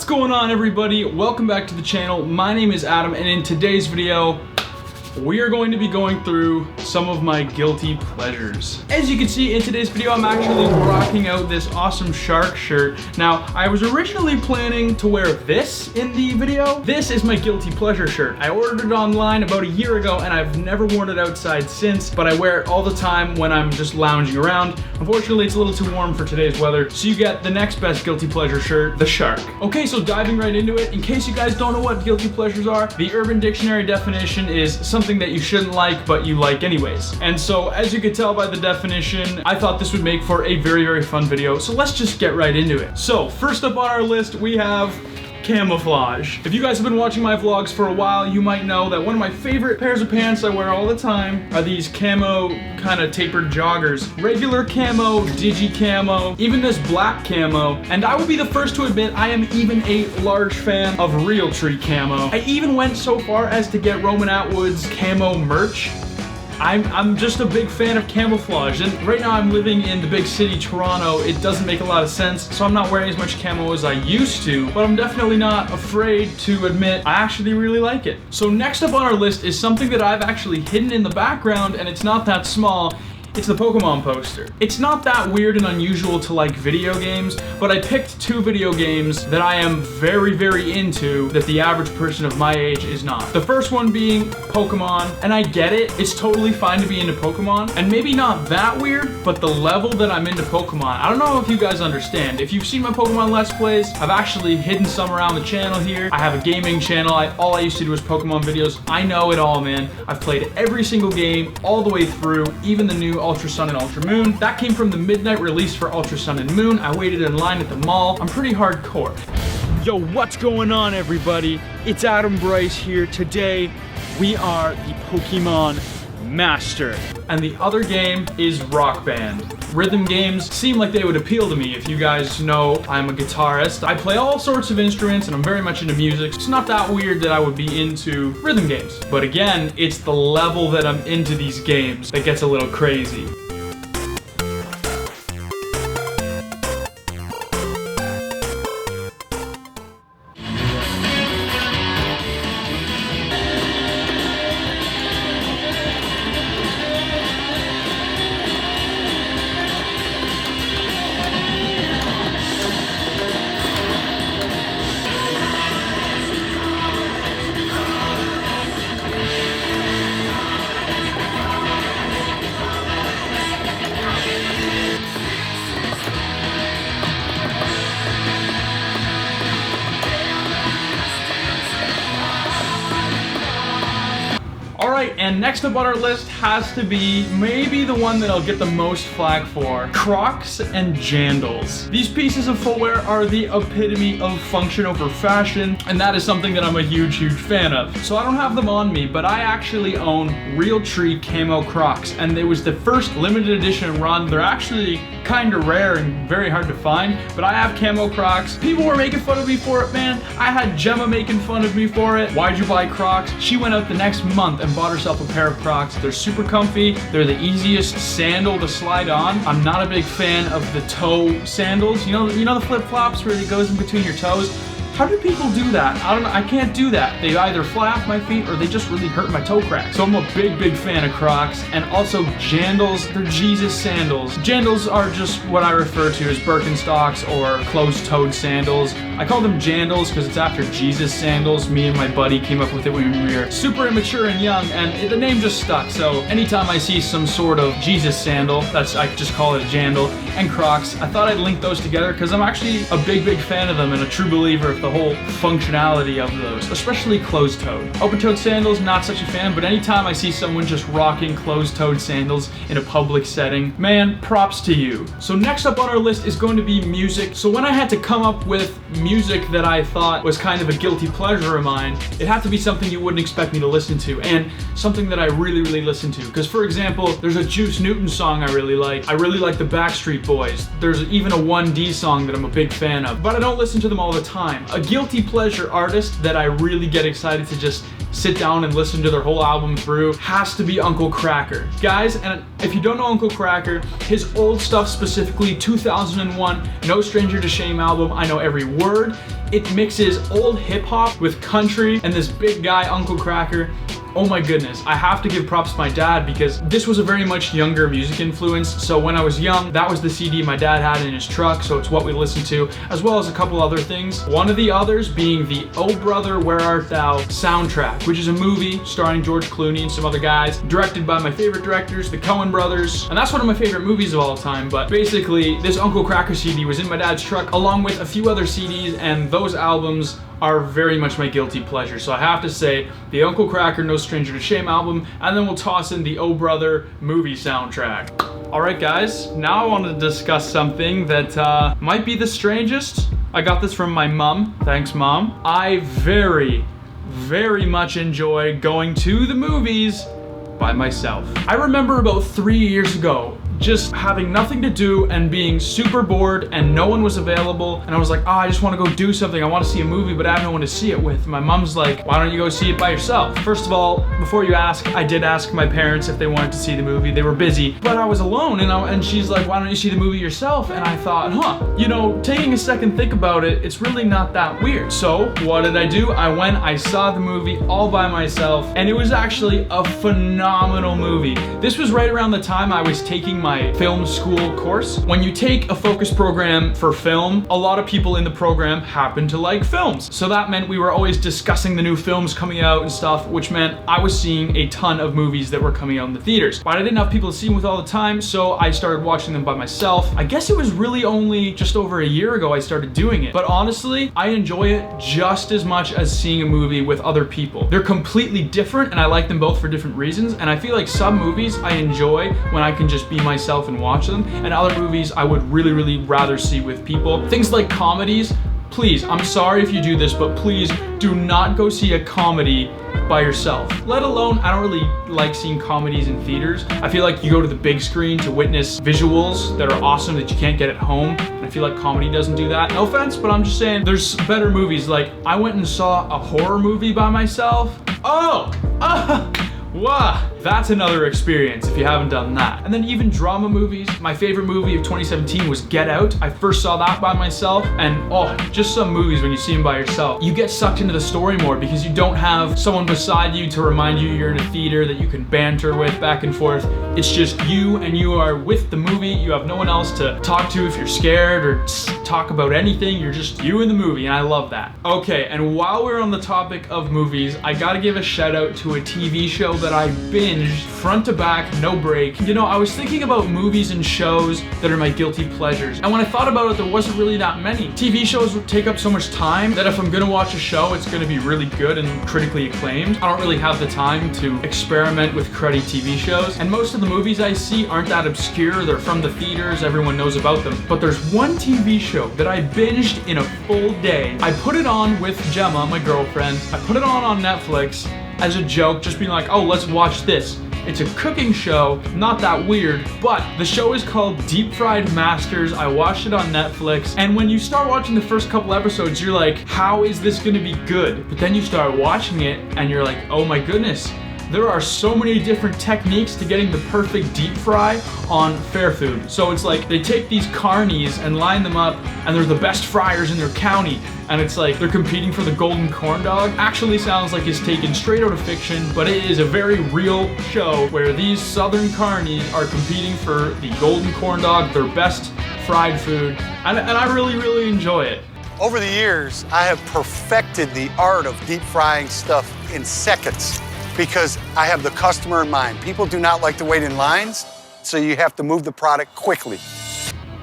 going on, everybody? Welcome back to the channel. My name is Adam, and in today's video we are going to be going through some of my guilty pleasures. As you can see in today's video, I'm actually rocking out this awesome shark shirt. Now, I was originally planning to wear this in the video. This is my guilty pleasure shirt. I ordered it online about a year ago and I've never worn it outside since, but I wear it all the time when I'm just lounging around. Unfortunately, it's a little too warm for today's weather, so you get the next best guilty pleasure shirt, the shark. Okay, so diving right into it, in case you guys don't know what guilty pleasures are, the Urban Dictionary definition is something that you shouldn't like, but you like anyways. And so, as you can tell by the definition, I thought this would make for a very, very fun video, so let's just get right into it. So, first up on our list, we have camouflage. If you guys have been watching my vlogs for a while, you might know that one of my favorite pairs of pants I wear all the time are these camo kind of tapered joggers. Regular camo, digi camo, even this black camo, and I will be the first to admit I am even a large fan of Realtree camo. I even went so far as to get Roman Atwood's camo merch. I'm just a big fan of camouflage, and right now I'm living in the big city, Toronto. It doesn't make a lot of sense, so I'm not wearing as much camo as I used to, but I'm definitely not afraid to admit I actually really like it. So next up on our list is something that I've actually hidden in the background, and it's not that small. It's the Pokemon poster. It's not that weird and unusual to like video games, but I picked two video games that I am very, very into that the average person of my age is not. The first one being Pokemon, and I get it. It's totally fine to be into Pokemon, and maybe not that weird, but the level that I'm into Pokemon, I don't know if you guys understand. If you've seen my Pokemon Let's Plays, I've actually hidden some around the channel here. I have a gaming channel. All I used to do was Pokemon videos. I know it all, man. I've played every single game all the way through, even the new Ultra Sun and Ultra Moon. That came from the midnight release for Ultra Sun and Moon. I waited in line at the mall. I'm pretty hardcore. Yo, what's going on, everybody? It's Adam Brice here. Today, we are the Pokemon Master. And the other game is Rock Band. Rhythm games seem like they would appeal to me. If you guys know, I'm a guitarist. I play all sorts of instruments and I'm very much into music. It's not that weird that I would be into rhythm games. But again, it's the level that I'm into these games that gets a little crazy. Alright, and next up on our list has to be maybe the one that I'll get the most flack for. Crocs and Jandals. These pieces of footwear are the epitome of function over fashion, and that is something that I'm a huge, huge fan of. So I don't have them on me, but I actually own Realtree camo Crocs, and they was the first limited edition run. They're actually kind of rare and very hard to find, but I have camo Crocs. People were making fun of me for it, man. I had Gemma making fun of me for it. Why'd you buy Crocs? She went out the next month and bought herself a pair of Crocs. They're super comfy. They're the easiest sandal to slide on. I'm not a big fan of the toe sandals. You know the flip-flops where it goes in between your toes? How do people do that? I don't know. I can't do that. They either flap my feet or they just really hurt my toe cracks. So I'm a big, big fan of Crocs, and also Jandals. They're Jesus sandals. Jandals are just what I refer to as Birkenstocks or closed-toed sandals. I call them Jandals because it's after Jesus sandals. Me and my buddy came up with it when we were super immature and young, and the name just stuck. So anytime I see some sort of Jesus sandal, I just call it a Jandal, and Crocs, I thought I'd link those together because I'm actually a big, big fan of them and a true believer of the whole functionality of those, especially closed-toed. Open-toed sandals, not such a fan, but anytime I see someone just rocking closed-toed sandals in a public setting, man, props to you. So next up on our list is going to be music. So when I had to come up with music that I thought was kind of a guilty pleasure of mine, it had to be something you wouldn't expect me to listen to, and something that I really, really listen to. Because for example, there's a Juice Newton song I really like. I really like the Backstreet Boys. There's even a 1D song that I'm a big fan of, but I don't listen to them all the time. A guilty pleasure artist that I really get excited to just sit down and listen to their whole album through has to be Uncle Kracker. Guys, and if you don't know Uncle Kracker, his old stuff, specifically 2001 No Stranger to Shame album, I know every word. It mixes old hip hop with country, and this big guy, Uncle Kracker. Oh my goodness, I have to give props to my dad because this was a very much younger music influence. So when I was young, that was the CD my dad had in his truck, so it's what we listened to, as well as a couple other things. One of the others being the Oh Brother, Where Art Thou soundtrack, which is a movie starring George Clooney and some other guys, directed by my favorite directors, the Coen brothers, and that's one of my favorite movies of all time. But basically, this Uncle Kracker CD was in my dad's truck along with a few other CDs, and those albums are very much my guilty pleasure. So I have to say the Uncle Kracker No Stranger to Shame album, and then we'll toss in the Oh Brother movie soundtrack. All right guys, now I want to discuss something that might be the strangest. I got this from my mom. Thanks, Mom. I very much enjoy going to the movies by myself. I remember about 3 years ago just having nothing to do and being super bored and no one was available, and I was like, oh, I just want to go do something. I want to see a movie, but I have no one to see it with. My mom's like, why don't you go see it by yourself? First of all, before you ask, I did ask my parents if they wanted to see the movie. They were busy, but I was alone, and she's like, why don't you see the movie yourself? And I thought, you know, taking a second think about it, it's really not that weird. So what did I do? I went, I saw the movie all by myself, and it was actually a phenomenal movie. This was right around the time I was taking my film school course. When you take a focus program for film, a lot of people in the program happen to like films. So that meant we were always discussing the new films coming out and stuff, which meant I was seeing a ton of movies that were coming out in the theaters. But I didn't have people to see them with all the time, so I started watching them by myself. I guess it was really only just over a year ago I started doing it. But honestly, I enjoy it just as much as seeing a movie with other people. They're completely different, and I like them both for different reasons, and I feel like some movies I enjoy when I can just be myself and watch them, and other movies I would really rather see with people. Things like comedies, please, I'm sorry if you do this, but please do not go see a comedy by yourself. Let alone, I don't really like seeing comedies in theaters. I feel like you go to the big screen to witness visuals that are awesome that you can't get at home, and I feel like comedy doesn't do that. No offense, but I'm just saying there's better movies. Like, I went and saw a horror movie by myself. Wow, that's another experience if you haven't done that. And then even drama movies. My favorite movie of 2017 was Get Out. I first saw that by myself, and just some movies when you see them by yourself, you get sucked into the story more because you don't have someone beside you to remind you you're in a theater that you can banter with back and forth. It's just you, and you are with the movie. You have no one else to talk to if you're scared or talk about anything. You're just you in the movie, and I love that. Okay, and while we're on the topic of movies, I gotta give a shout out to a TV show that I binged front to back, no break. You know, I was thinking about movies and shows that are my guilty pleasures, and when I thought about it, there wasn't really that many. TV shows would take up so much time that if I'm gonna watch a show, it's gonna be really good and critically acclaimed. I don't really have the time to experiment with cruddy TV shows, and most of the movies I see aren't that obscure. They're from the theaters, everyone knows about them. But there's one TV show that I binged in a full day. I put it on with Gemma, my girlfriend. I put it on Netflix as a joke, just being like, oh, let's watch this. It's a cooking show, not that weird, but the show is called Deep Fried Masters. I watched it on Netflix, and when you start watching the first couple episodes, you're like, how is this gonna be good? But then you start watching it, and you're like, oh my goodness, there are so many different techniques to getting the perfect deep fry on fair food. So it's like they take these carnies and line them up, and they're the best fryers in their county. And it's like they're competing for the golden corn dog. Actually sounds like it's taken straight out of fiction, but it is a very real show where these southern carnies are competing for the golden corn dog, their best fried food. And I really enjoy it. Over the years, I have perfected the art of deep frying stuff in seconds because I have the customer in mind. People do not like to wait in lines, so you have to move the product quickly.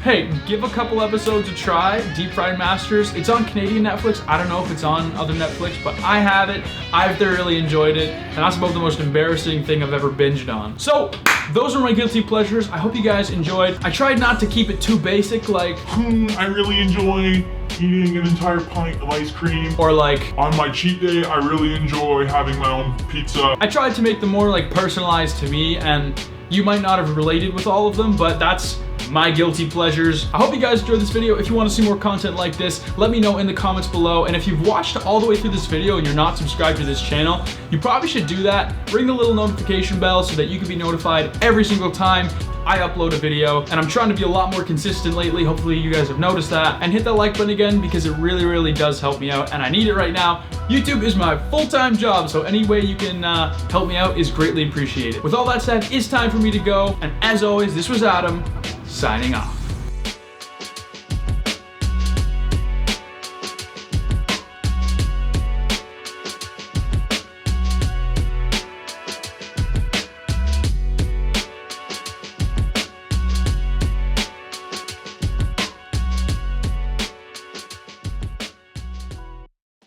Hey, give a couple episodes a try, Deep Fried Masters. It's on Canadian Netflix. I don't know if it's on other Netflix, but I have it. I've thoroughly enjoyed it, and that's about the most embarrassing thing I've ever binged on. So, those are my guilty pleasures. I hope you guys enjoyed. I tried not to keep it too basic, like, I really enjoy eating an entire pint of ice cream. Or like, on my cheat day, I really enjoy having my own pizza. I tried to make them more like personalized to me, and you might not have related with all of them, but that's my guilty pleasures. I hope you guys enjoyed this video. If you want to see more content like this, let me know in the comments below. And if you've watched all the way through this video and you're not subscribed to this channel, you probably should do that. Ring the little notification bell so that you can be notified every single time I upload a video. And I'm trying to be a lot more consistent lately. Hopefully you guys have noticed that. And hit that like button again because it really does help me out, and I need it right now. YouTube is my full-time job, so any way you can help me out is greatly appreciated. With all that said, it's time for me to go. And as always, this was Adam, signing off.